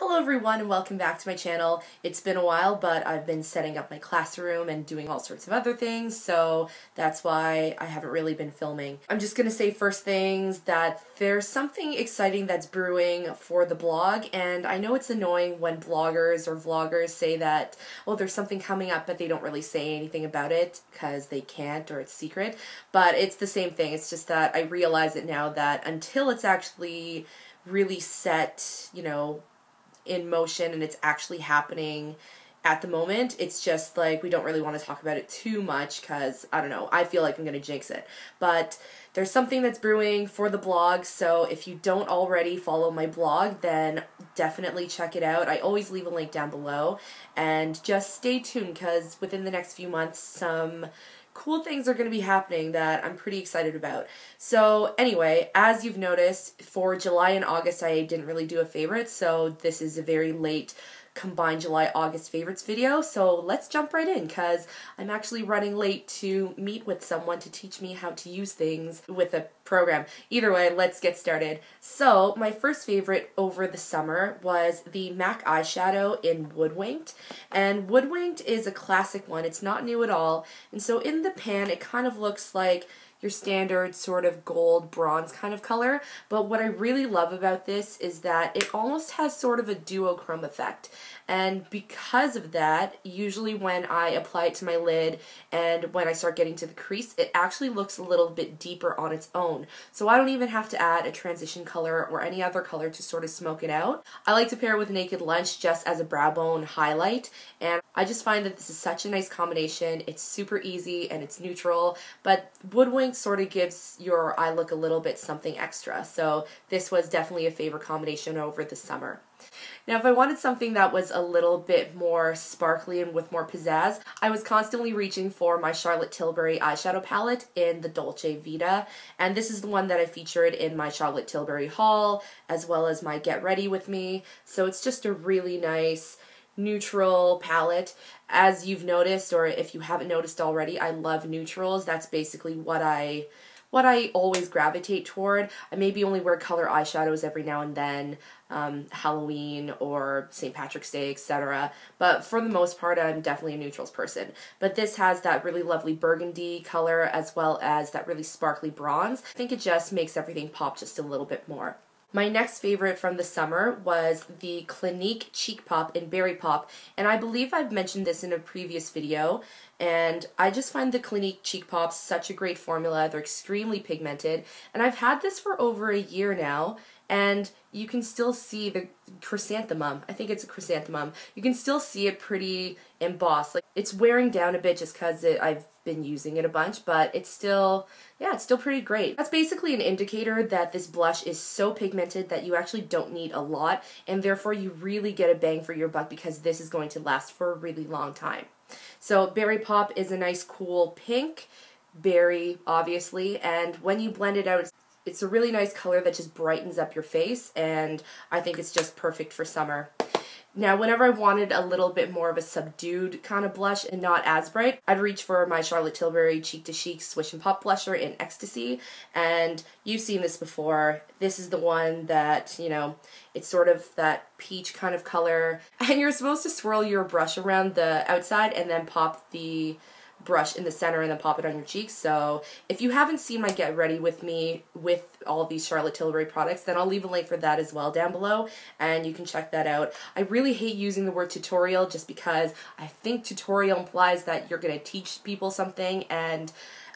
Hello everyone and welcome back to my channel. It's been a while, but I've been setting up my classroom and doing all sorts of other things, so that's why I haven't really been filming. I'm just gonna say first things that there's something exciting that's brewing for the blog, and I know it's annoying when bloggers or vloggers say that, oh, there's something coming up, but they don't really say anything about it because they can't or it's secret, but it's the same thing. It's just that I realize it now that until it's actually really set, you know, in motion and it's actually happening at the moment, it's just like we don't really want to talk about it too much because, I don't know, I feel like I'm going to jinx it. But there's something that's brewing for the blog, so if you don't already follow my blog, then definitely check it out. I always leave a link down below, and just stay tuned because within the next few months some cool things are going to be happening that I'm pretty excited about. So anyway, as you've noticed, for July and August I didn't really do a favorite, so this is a very late combined July-August favorites video, so let's jump right in because I'm actually running late to meet with someone to teach me how to use things with a program. Either way, let's get started. So my first favorite over the summer was the MAC eyeshadow in Woodwinked, and Woodwinked is a classic one. It's not new at all, and so in the pan it kind of looks like your standard sort of gold bronze kind of color, but what I really love about this is that it almost has sort of a duochrome effect, and because of that, usually when I apply it to my lid and when I start getting to the crease, it actually looks a little bit deeper on its own, so I don't even have to add a transition color or any other color to sort of smoke it out. I like to pair it with Naked Lunch just as a brow bone highlight, and I just find that this is such a nice combination. It's super easy and it's neutral, but Woodwinked sort of gives your eye look a little bit something extra, so this was definitely a favorite combination over the summer. Now, if I wanted something that was a little bit more sparkly and with more pizzazz, I was constantly reaching for my Charlotte Tilbury eyeshadow palette in the Dolce Vita, and this is the one that I featured in my Charlotte Tilbury haul, as well as my Get Ready With Me, so it's just a really nice neutral palette. As you've noticed, or if you haven't noticed already, I love neutrals. That's basically what I always gravitate toward. I maybe only wear color eyeshadows every now and then, Halloween or St. Patrick's Day, etc. But for the most part, I'm definitely a neutrals person. But this has that really lovely burgundy color as well as that really sparkly bronze. I think it just makes everything pop just a little bit more. My next favorite from the summer was the Clinique Cheek Pop in Berry Pop, and I believe I've mentioned this in a previous video, and I just find the Clinique Cheek Pops such a great formula. They're extremely pigmented, and I've had this for over a year now, and you can still see the chrysanthemum. I think it's a chrysanthemum. You can still see it pretty embossed. Like, it's wearing down a bit just because I've been using it a bunch, but it's still, yeah, it's still pretty great. That's basically an indicator that this blush is so pigmented that you actually don't need a lot, and therefore you really get a bang for your buck because this is going to last for a really long time. So Berry Pop is a nice cool pink, berry obviously, and when you blend it out, it's a really nice color that just brightens up your face, and I think it's just perfect for summer. Now, whenever I wanted a little bit more of a subdued kind of blush and not as bright, I'd reach for my Charlotte Tilbury Cheek to Chic Swish and Pop blusher in Ecstasy, and you've seen this before. This is the one that, you know, it's sort of that peach kind of color, and you're supposed to swirl your brush around the outside and then pop the brush in the center and then pop it on your cheeks. So if you haven't seen my Get Ready With Me with all these Charlotte Tilbury products, then I'll leave a link for that as well down below, and you can check that out. I really hate using the word tutorial just because I think tutorial implies that you're going to teach people something, and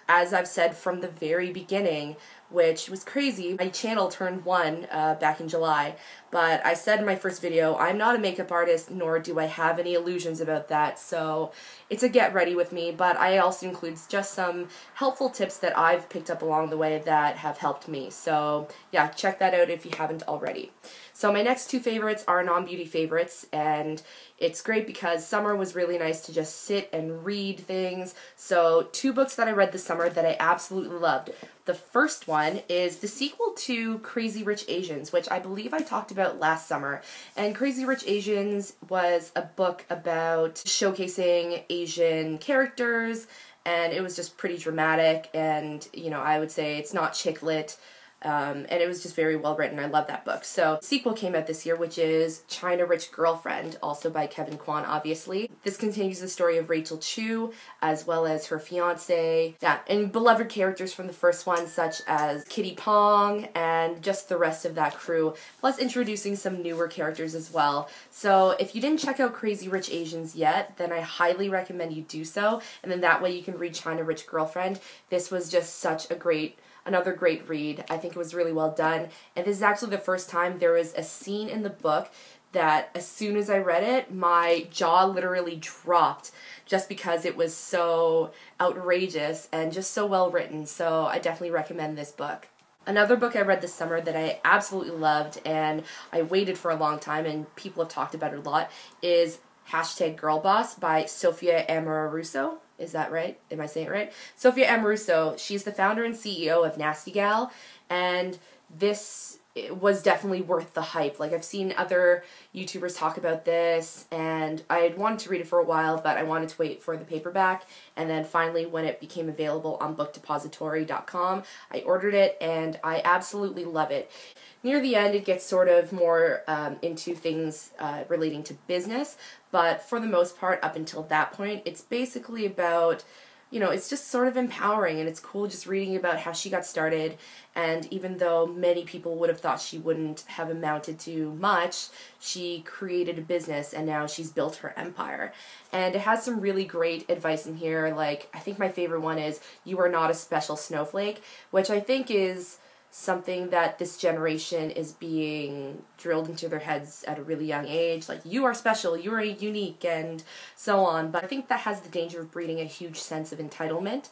as I've said from the very beginning, which was crazy, my channel turned 1 back in July, but I said in my first video, I'm not a makeup artist, nor do I have any illusions about that, so it's a Get Ready With Me, but I also include just some helpful tips that I've picked up along the way that have helped me, so yeah, check that out if you haven't already. So my next two favorites are non-beauty favorites, and it's great because summer was really nice to just sit and read things. So two books that I read this summer that I absolutely loved. The first one is the sequel to Crazy Rich Asians, which I believe I talked about last summer. And Crazy Rich Asians was a book about showcasing Asian characters, and it was just pretty dramatic, and, you know, I would say it's not chick lit. and it was just very well written. I love that book. So the sequel came out this year, which is China Rich Girlfriend, also by Kevin Kwan, obviously. This continues the story of Rachel Chu, as well as her fiance. Yeah, and beloved characters from the first one, such as Kitty Pong and just the rest of that crew, plus introducing some newer characters as well. So if you didn't check out Crazy Rich Asians yet, then I highly recommend you do so, and then that way you can read China Rich Girlfriend. This was just such a another great read. I think it was really well done, and this is actually the first time there was a scene in the book that as soon as I read it, my jaw literally dropped just because it was so outrageous and just so well written. So I definitely recommend this book. Another book I read this summer that I absolutely loved and I waited for a long time and people have talked about it a lot is #Girlboss by Sophia Amoruso. Is that right? Am I saying it right? Sophia Amoruso, she's the founder and CEO of Nasty Gal, and this was definitely worth the hype. Like, I've seen other YouTubers talk about this, and I had wanted to read it for a while, but I wanted to wait for the paperback, and then finally when it became available on bookdepository.com, I ordered it, and I absolutely love it. Near the end, it gets sort of more into things relating to business, but for the most part, up until that point, it's basically about, you know, it's just sort of empowering, and it's cool just reading about how she got started, and even though many people would have thought she wouldn't have amounted to much, she created a business, and now she's built her empire. And it has some really great advice in here, like, I think my favorite one is, "You are not a special snowflake," which I think is something that this generation is being drilled into their heads at a really young age, like, you are special, you are unique, and so on. But I think that has the danger of breeding a huge sense of entitlement.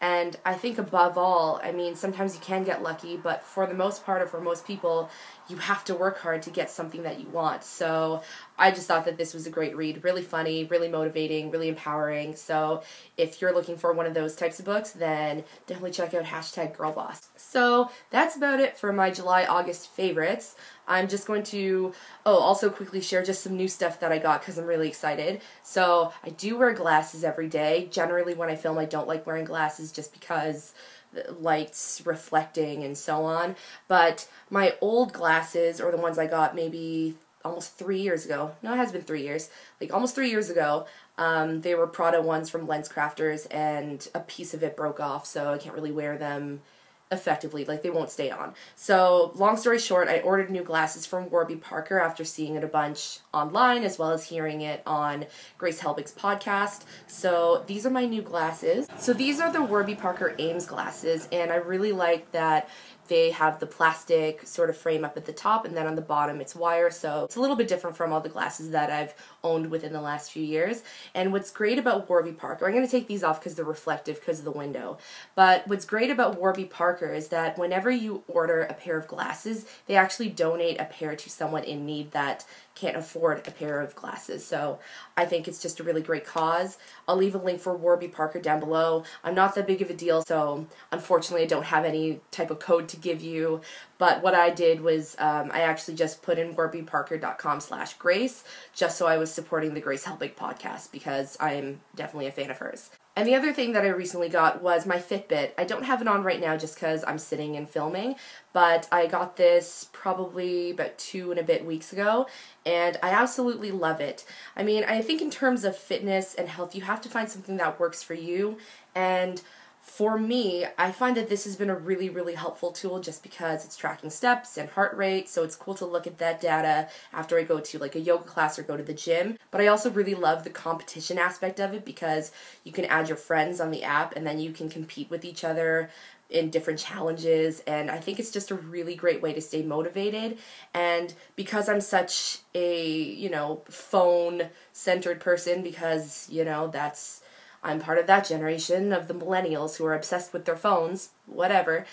And I think above all, I mean, sometimes you can get lucky, but for the most part, or for most people, you have to work hard to get something that you want. So I just thought that this was a great read. Really funny, really motivating, really empowering. So if you're looking for one of those types of books, then definitely check out #Girlboss. So that's about it for my July-August favorites. I'm just going to, also quickly share just some new stuff that I got because I'm really excited. So I do wear glasses every day. Generally when I film I don't like wearing glasses just because the light's reflecting and so on. But my old glasses, or the ones I got maybe almost 3 years ago, no, it has been 3 years, like almost 3 years ago, they were Prada ones from LensCrafters, and a piece of it broke off, so I can't really wear them effectively, like they won't stay on. So long story short, I ordered new glasses from Warby Parker after seeing it a bunch online as well as hearing it on Grace Helbig's podcast. So these are my new glasses. So these are the Warby Parker Ames glasses, and I really like that they have the plastic sort of frame up at the top, and then on the bottom it's wire, so it's a little bit different from all the glasses that I've owned within the last few years. And what's great about Warby Parker, I'm going to take these off because they're reflective because of the window, but what's great about Warby Parker is that whenever you order a pair of glasses, they actually donate a pair to someone in need that can't afford a pair of glasses. So I think it's just a really great cause. I'll leave a link for Warby Parker down below. I'm not that big of a deal, so unfortunately I don't have any type of code to give you, but what I did was I actually just put in warbyparker.com/Grace just so I was supporting the Grace Helbig podcast because I'm definitely a fan of hers. And the other thing that I recently got was my Fitbit. I don't have it on right now just because I'm sitting and filming, but I got this probably about 2 and a bit weeks ago, and I absolutely love it. I mean, I think in terms of fitness and health, you have to find something that works for you, and for me, I find that this has been a really, really helpful tool just because it's tracking steps and heart rate, so it's cool to look at that data after I go to like a yoga class or go to the gym. But I also really love the competition aspect of it because you can add your friends on the app and then you can compete with each other in different challenges, and I think it's just a really great way to stay motivated. And because I'm such a, you know, phone-centered person, because, you know, I'm part of that generation of the millennials who are obsessed with their phones, whatever,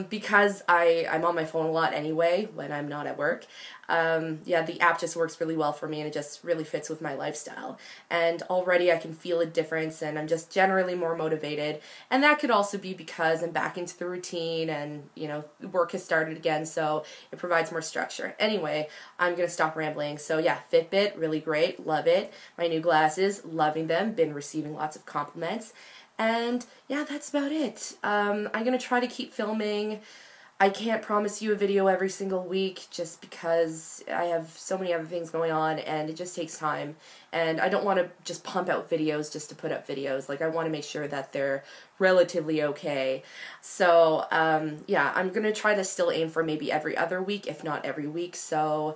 because I'm on my phone a lot anyway when I'm not at work. Yeah, the app just works really well for me, and it just really fits with my lifestyle. And already I can feel a difference, and I'm just generally more motivated. And that could also be because I'm back into the routine, and, you know, work has started again, so it provides more structure. Anyway, I'm going to stop rambling. So yeah, Fitbit, really great, love it. My new glasses, loving them, been receiving lots of compliments. And yeah, that's about it. I'm going to try to keep filming I can't promise you a video every single week just because I have so many other things going on and it just takes time. And I don't want to just pump out videos just to put up videos. Like, I want to make sure that they're relatively okay. So, yeah, I'm going to try to still aim for maybe every other week, if not every week. So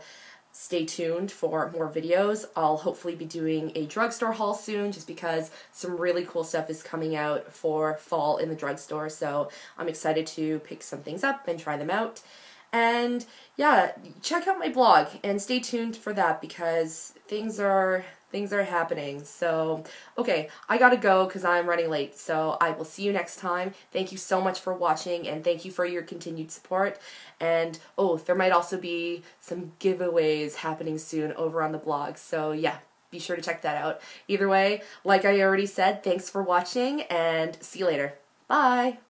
stay tuned for more videos. I'll hopefully be doing a drugstore haul soon just because some really cool stuff is coming out for fall in the drugstore. So I'm excited to pick some things up and try them out. And yeah, check out my blog and stay tuned for that because things are happening. So, okay, I gotta go because I'm running late. So I will see you next time. Thank you so much for watching and thank you for your continued support. And oh, there might also be some giveaways happening soon over on the blog. So yeah, be sure to check that out. Either way, like I already said, thanks for watching and see you later. Bye!